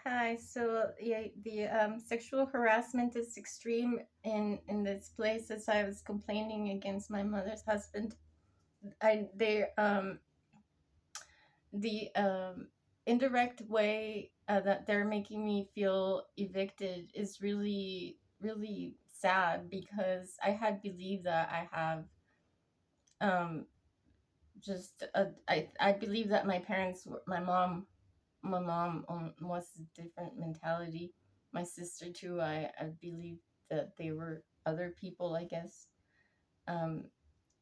Hi. So yeah, the sexual harassment is extreme in this place. As I was complaining against my mother's husband, I they the indirect way that they're making me feel evicted is really sad because I had believed that I have um I believe that my parents were my mom was a different mentality. My sister too. I believe that they were other people, I guess. Um,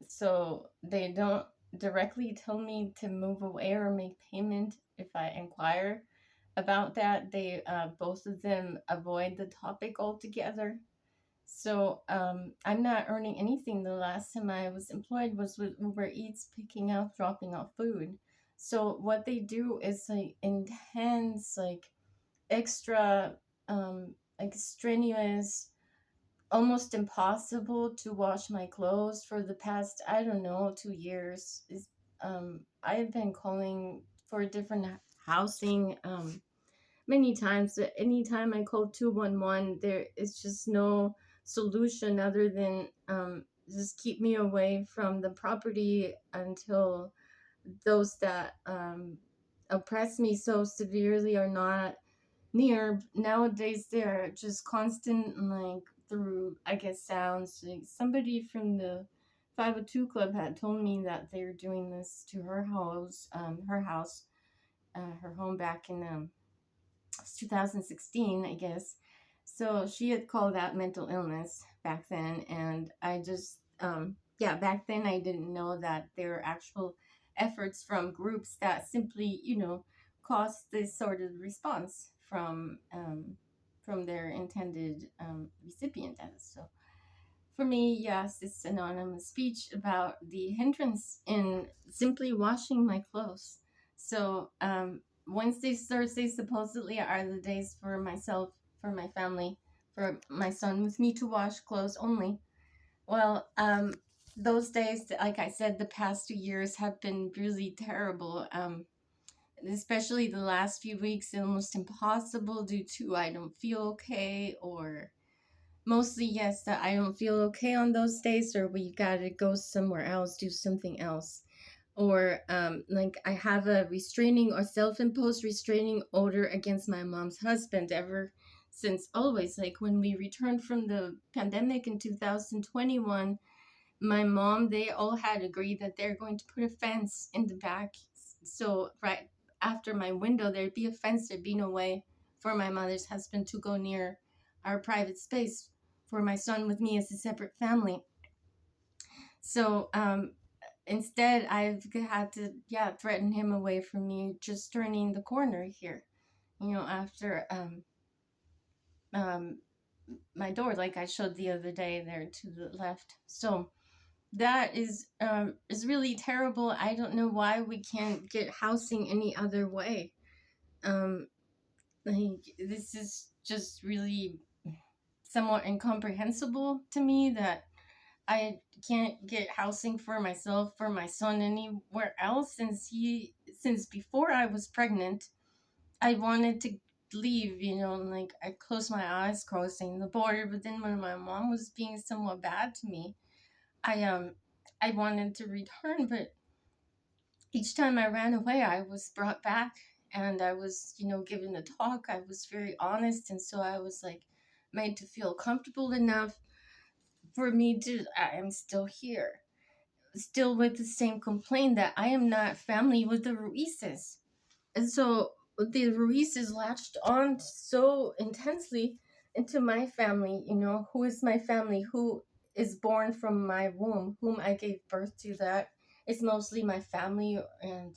so they don't directly tell me to move away or make payment if I inquire about that. They both of them avoid the topic altogether. So I'm not earning anything. The last time I was employed was with Uber Eats, picking up, dropping off food. So what they do is like intense, like extra, like strenuous, almost impossible to wash my clothes for the past, I don't know, 2 years. Is I've been calling for different housing many times. Anytime I call 211, there is just no solution other than just keep me away from the property until those that oppress me so severely are not near. Nowadays they're just constant, like through, I guess, sounds. Like somebody from the 502 club had told me that they're doing this to her home back in 2016, I guess. So she had called that mental illness back then, and I just, yeah, back then I didn't know that there were actual efforts from groups that simply, caused this sort of response from their intended recipient. So for me, yes, it's anonymous speech about the hindrance in simply washing my clothes. So Wednesdays, Thursdays supposedly are the days for myself, for my family, for my son with me to wash clothes only. Well, those days, like I said, the past 2 years have been really terrible. Especially the last few weeks, almost impossible due to I don't feel okay, or mostly, yes, that I don't feel okay on those days, or we gotta go somewhere else, do something else. Or like I have a restraining or self-imposed restraining order against my mom's husband ever since always. Like when we returned from the pandemic in 2021, my mom, they all had agreed that they're going to put a fence in the back. So right after my window, there'd be a fence, there'd be no way for my mother's husband to go near our private space for my son with me as a separate family. So instead, I've had to, yeah, threaten him away from me just turning the corner here, after um, my door, like I showed the other day there to the left. So that is really terrible. I don't know why we can't get housing any other way. Um, like, this is just really somewhat incomprehensible to me that I can't get housing for myself, for my son, anywhere else since before I was pregnant. I wanted to leave, and like I closed my eyes crossing the border, but then when my mom was being somewhat bad to me, I um I wanted to return, but each time I ran away, I was brought back, and I was, given a talk. I was very honest, and so I was like made to feel comfortable enough for me to, I am still here, still with the same complaint that I am not family with the Ruizes. And so the Ruizes latched on so intensely into my family, who is my family, who is born from my womb, whom I gave birth to. That is mostly my family, and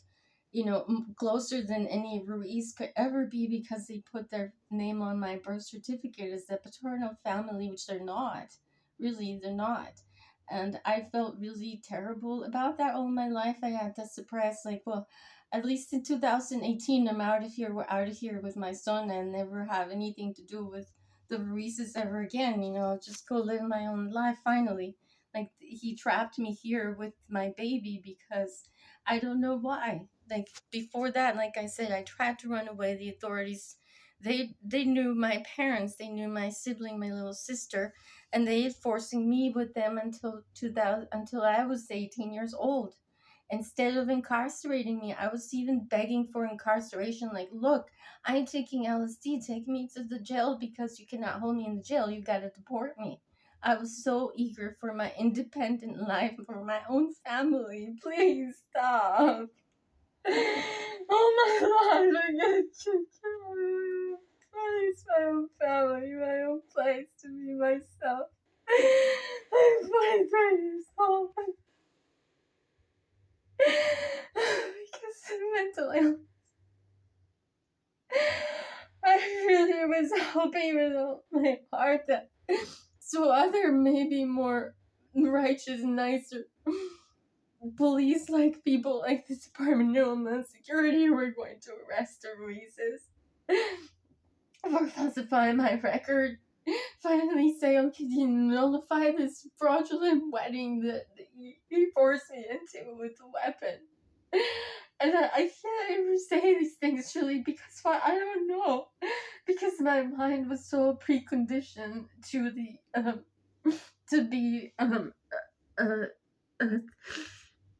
closer than any Ruiz could ever be, because they put their name on my birth certificate as the paternal family, which they're not. Really, they're not. And I felt really terrible about that all my life. I had to suppress, like, well, at least in 2018, I'm out of here. We're out of here with my son, and never have anything to do with the Ruizes ever again. Just go live my own life finally. Like, he trapped me here with my baby because I don't know why. Like, before that, like I said, I tried to run away. The authorities They knew my parents, they knew my sibling, my little sister, and they forcing me with them until 2000, until I was 18 years old. Instead of incarcerating me, I was even begging for incarceration. Like, look, I'm taking LSD. Take me to the jail because you cannot hold me in the jail. You gotta deport me. I was so eager for my independent life, for my own family. Please stop. Oh my God, I get you. Please, my own family, my own place to be myself. I'm 23 years old. Because of mental illness. I really was hoping with all my heart that so other maybe more righteous, nicer police like people like the Department of Homeland Security were going to arrest or releases for falsifying my record. Finally say, okay, you nullify this fraudulent wedding that you forced me into with a weapon. And I can't ever say these things, really, because I don't know. Because my mind was so preconditioned to the to be uh, uh,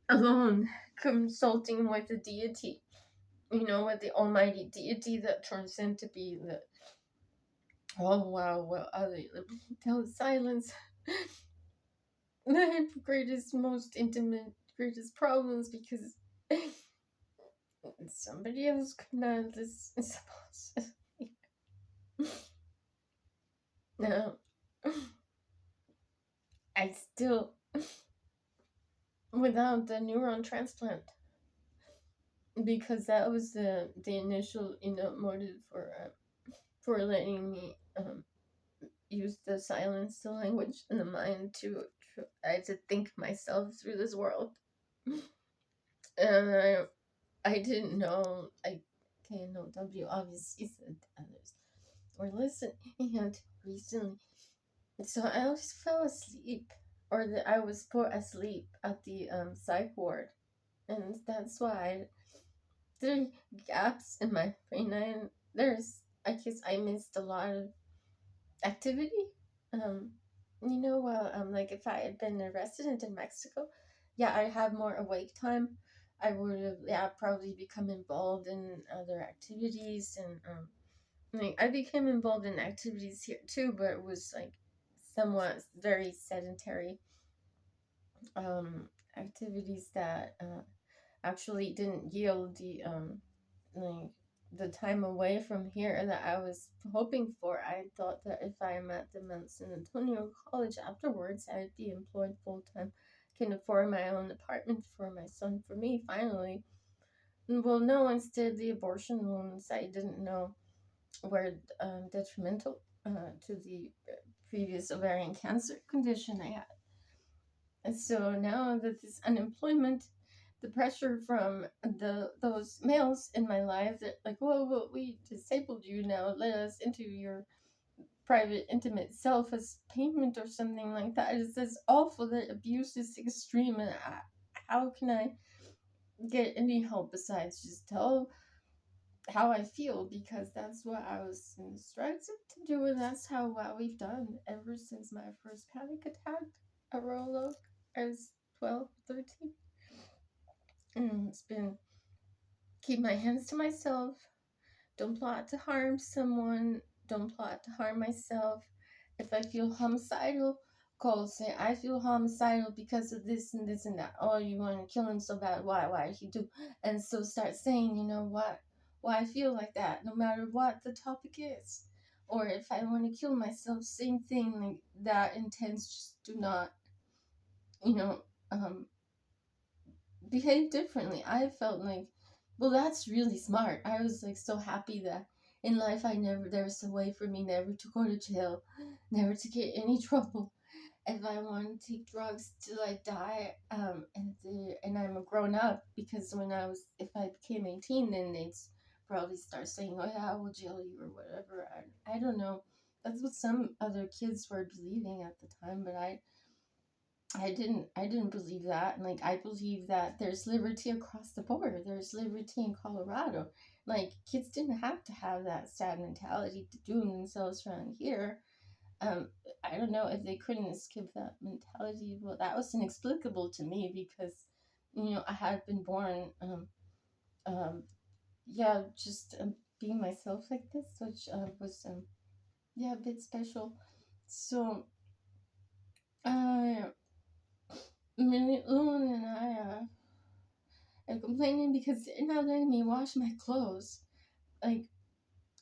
alone, consulting with the deity, with the almighty deity that turns into be the, oh wow, well, tell silence. My greatest, most intimate, greatest problems because somebody else could not listen. No, I still, without the neuron transplant, because that was the initial motive for letting me use the silence, the language, and the mind to think myself through this world. And I didn't know. KNOW obviously said others were listening and recently. So I always fell asleep, or that I was put asleep at the psych ward, and that's why there are gaps in my brain. I guess I missed a lot of activity. Um, like if I had been a resident in Mexico, yeah, I'd have more awake time. I would have, yeah, probably become involved in other activities, and like I became involved in activities here too, but it was like somewhat very sedentary activities that actually didn't yield like the time away from here that I was hoping for. I thought that if I am at the Mount San Antonio College afterwards, I'd be employed full time, can afford my own apartment for my son, for me, finally. Well, no, instead, the abortion wounds I didn't know were detrimental to the previous ovarian cancer condition I had. And so now that this unemployment, the pressure from those males in my life that like, whoa, we disabled you, now let us into your private intimate self as payment or something like that. It's just awful. That abuse is extreme, and how can I get any help besides just tell how I feel, because that's what I was instructed to do, and that's what we've done ever since my first panic attack. A roll. I was 12, 13. And it's been keep my hands to myself, don't plot to harm someone, don't plot to harm myself. If I feel homicidal, call, say, I feel homicidal because of this and this and that. Oh, you want to kill him so bad, why you do? And so start saying, why I feel like that, no matter what the topic is. Or if I want to kill myself, same thing, like that intense, just do not, you know, um, behave differently. I felt like, well, that's really smart. I was like so happy that in life there was a way for me never to go to jail, never to get any trouble. If I want to take drugs till I die, and I'm a grown up, because if I became 18, then they'd probably start saying, oh yeah, we'll jail you or whatever. I don't know. That's what some other kids were believing at the time, but I didn't believe that. And like I believe that there's liberty across the border. There's liberty in Colorado. Like, kids didn't have to have that sad mentality to doom themselves around here. um, I don't know if they couldn't skip that mentality. Well, that was inexplicable to me because, I had been born, um, yeah, just being myself like this, which was, yeah, a bit special. So, uh, Loon and I am complaining because they're not letting me wash my clothes. Like,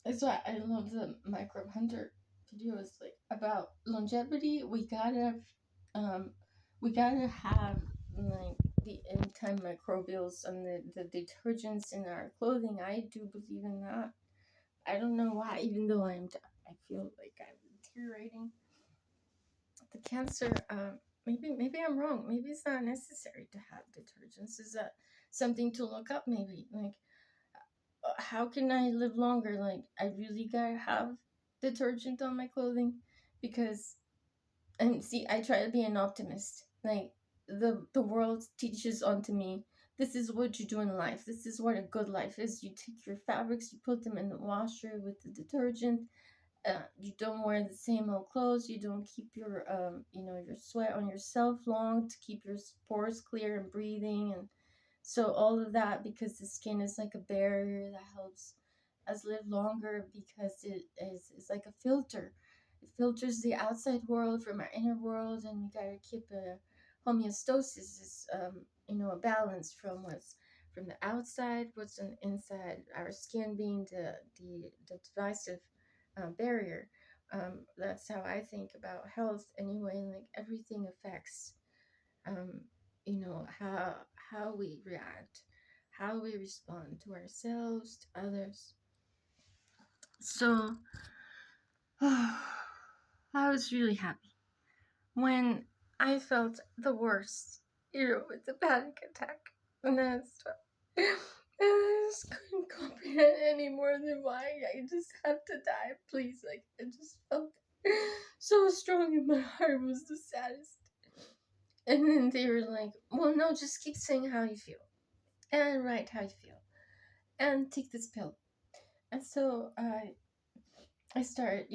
that's why I love the microbe hunter videos, like about longevity. Um, we gotta have like the antimicrobials and the detergents in our clothing. I do believe in that. I don't know why, even though I feel like I'm deteriorating. The cancer. Maybe I'm wrong. Maybe it's not necessary to have detergents. Is that something to look up? Maybe like how can I live longer? Like, I really gotta have detergent on my clothing because, and see, I try to be an optimist. Like, the world teaches onto me, this is what you do in life. This is what a good life is. You take your fabrics, you put them in the washer with the detergent. You don't wear the same old clothes. You don't keep your sweat on yourself long to keep your pores clear and breathing. And so all of that, because the skin is like a barrier that helps us live longer, because is like a filter. It filters the outside world from our inner world, and we gotta keep a homeostasis, is a balance from what's from the outside, what's on the inside. Our skin being the divisive barrier. That's how I think about health anyway. Like, everything affects um, how we react, how we respond to ourselves, to others. So I was really happy when I felt the worst, with the panic attack, and then stuff. I just couldn't comprehend any more than why I just have to die, please. Like, I just felt so strong in my heart. Was the saddest. And then they were like, well, no, just keep saying how you feel and write how you feel and take this pill. And so I started,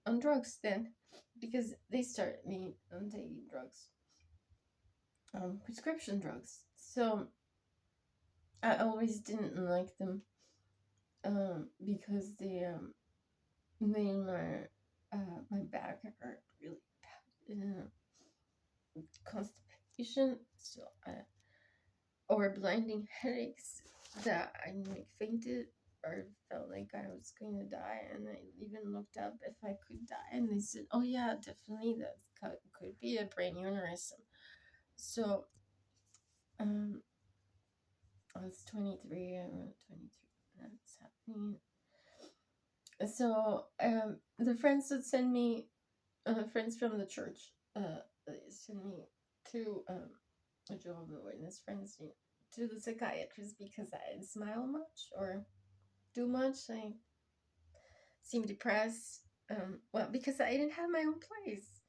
on drugs then, because they started me on taking drugs, prescription drugs. So I always didn't like them, because they made my back hurt really bad, constipation. So or blinding headaches that I like fainted or felt like I was going to die. And I even looked up if I could die, and they said, "Oh yeah, definitely that could be a brain aneurysm." So I was 23. I'm 23. That's happening. So the friends would send me, friends from the church, they send me to a Jehovah's Witness friends, to the psychiatrist, because I didn't smile much or do much. I seemed depressed. Well, because I didn't have my own place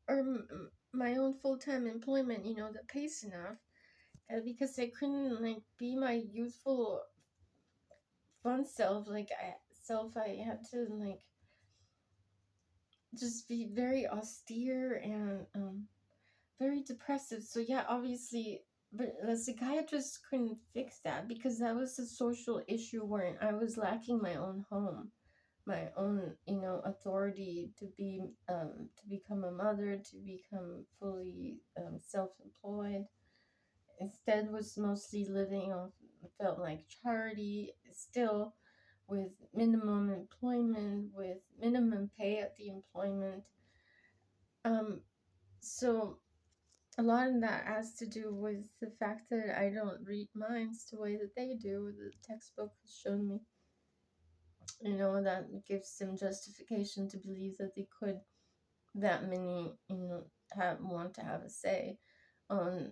or my own full time employment, that pays enough. Because I couldn't like be my youthful, fun self. I had to like just be very austere and very depressive. So yeah, obviously, but the psychiatrist couldn't fix that because that was a social issue where I was lacking my own home, my own, authority to become a mother, to become fully self-employed. Instead, was mostly living off, felt like charity still, with minimum employment, with minimum pay at the employment. So a lot of that has to do with the fact that I don't read minds the way that they do. The textbook has shown me, that gives them justification to believe that they could, that many, want to have a say on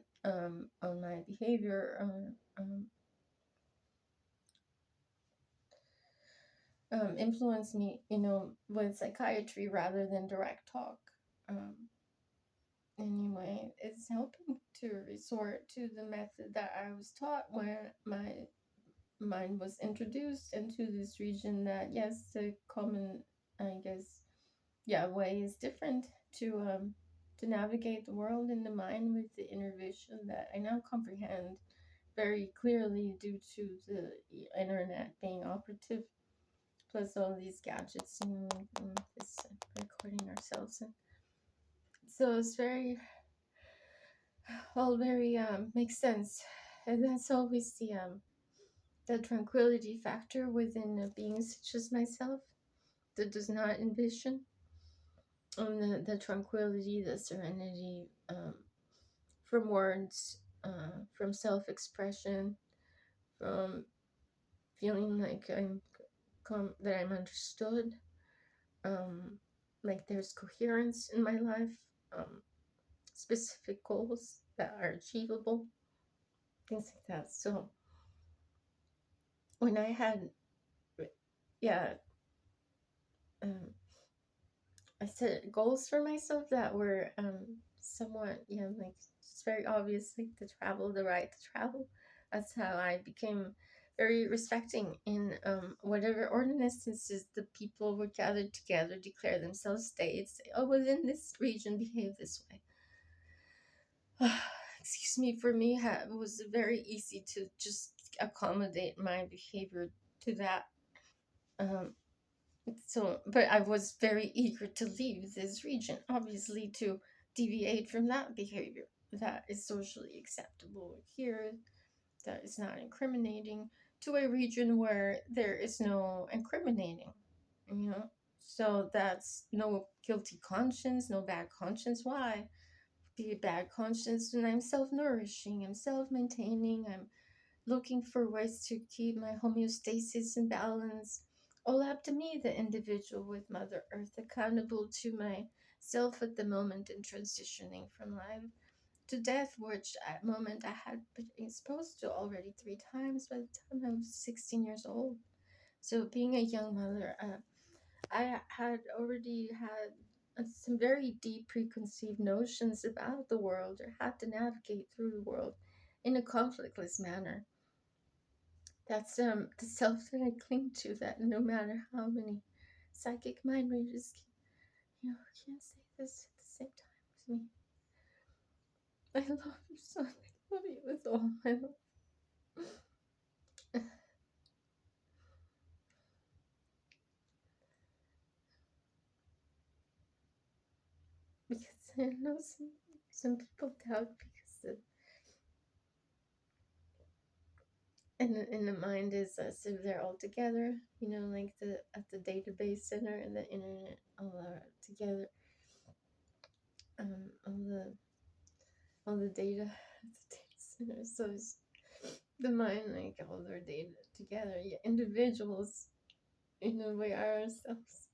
my behavior, influence me, with psychiatry rather than direct talk. Um, anyway, it's helping to resort to the method that I was taught when mind was introduced into this region, that yes, the common, I guess, yeah, way is different to navigate the world in the mind with the inner vision that I now comprehend very clearly due to the internet being operative, plus all these gadgets and this recording ourselves. And so it's very, all very makes sense. And that's always the tranquility factor within a being such as myself that does not envision, the tranquility, the serenity, from words, from self-expression, from feeling like that I'm understood, like there's coherence in my life, um, specific goals that are achievable, things like that. So when I had, yeah, um, I set goals for myself that were somewhat, like it's very obvious, like to travel, the right to travel. That's how I became very respecting in whatever ordinances the people were gathered together, declare themselves states. Say, oh, within this region, behave this way. Excuse me. For me, it was very easy to just accommodate my behavior to that. Um, So, but I was very eager to leave this region, obviously, to deviate from that behavior that is socially acceptable here, that is not incriminating, to a region where there is no incriminating, you know? So that's no guilty conscience, no bad conscience. Why be a bad conscience when I'm self nourishing, I'm self maintaining, I'm looking for ways to keep my homeostasis and balance. All up to me, the individual with Mother Earth, accountable to myself at the moment in transitioning from life to death, which at moment I had been exposed to already 3 times by the time I was 16 years old. So being a young mother, I had already had some very deep preconceived notions about the world, or had to navigate through the world in a conflictless manner. That's the self that I cling to, that no matter how many psychic mind readers can't say this at the same time with me. I love you, son. I love you with all my love. Because I know some people doubt because and the mind is as if they're all together, like the at the database center and the internet all are together. All the data at the data center. So it's the mind, like all their data together. Yeah, individuals, we are ourselves.